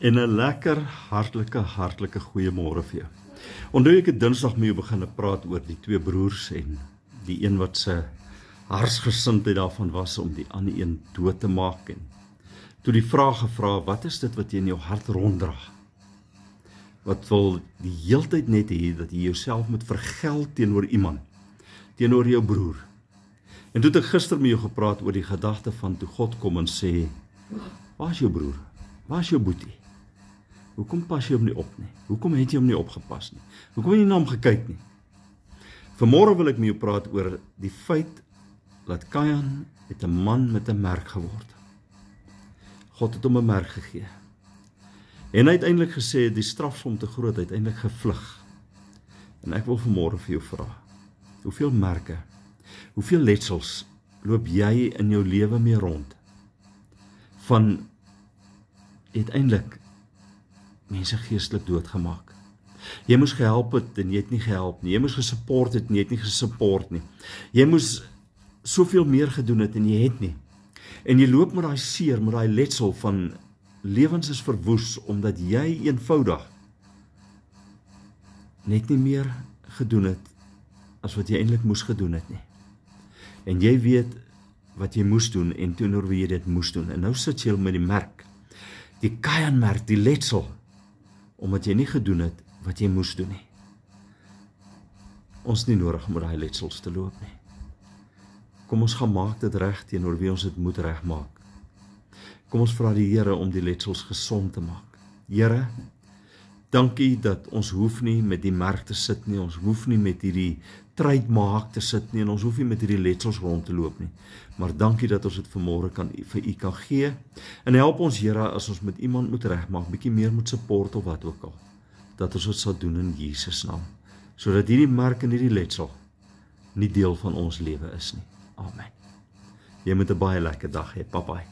En 'n lekker, hartlike goeiemôre vir jou. Onthou ek het Dinsdag met jou begin praat oor die twee broers en die een wat se hartsgesindheid daarvan was om die ander een dood te maak. En toe die vraag gevra, wat is dit wat jy in jou hart ronddra? Wat wil die heeltyd net hê dat jy jouself moet vergeld teenoor iemand, teenoor jou broer? En toe het ek gister met jou gepraat oor die gedagte van toe God kom en sê, waar is jou broer? Waar is jou boetie? Hoekom pas jy hom nie op nie? Hoekom het jy hom nie opgepas nie? Hoekom het jy na hom gekyk nie? Vanmôre wil ek met jou praat oor die feit dat Kain het 'n man met 'n merk geword. God het hom 'n merk gegee. En hy het eintlik gesê, die straf is om te groot, hy het eintlik gevlug. En ek wil vanmôre vir jou vra, hoeveel merke, hoeveel letsels loop jy in jou lewe mee rond? Van uiteindelik mense geestelik doodgemaak. Jy moes gehelp het en jy het nie gehelp nie. Jy moes gesupport het en jy het nie gesupport nie. Jy moes soveel meer gedoen het en jy het nie. En jy loop met daai seer, met daai letsel van lewens is verwoes omdat jy eenvoudig net nie meer gedoen het as wat jy eintlik moes gedoen het nie. En jy weet wat jy moes doen en teenoor wie jy dit moes doen. En nou sit jy met die merk, die Kain-merk, die letsel, omdat jy nie gedoen het wat jy moes doen nie. Ons is nie nodig om daai letsels te loop nie. Kom ons gaan maak dit reg teenoor wie ons dit moet regmaak. Kom ons vra die Here om die letsels gesond te maak. Here, dankie dat ons hoef nie met die merk te sit nie, ons hoef nie met hierdie trydmaak te sit nie, en ons hoef nie met hierdie letsels rond te loop nie. Maar dankie dat ons dit vanmôre vir u kan gee, en help ons Here as ons met iemand moet regmaak, bietjie meer moet support of wat ook al, dat ons dit sal doen in Jesus naam, sodat hierdie merk en hierdie letsel nie deel van ons lewe is nie. Amen. Jy moet 'n baie lekker dag hê, papai.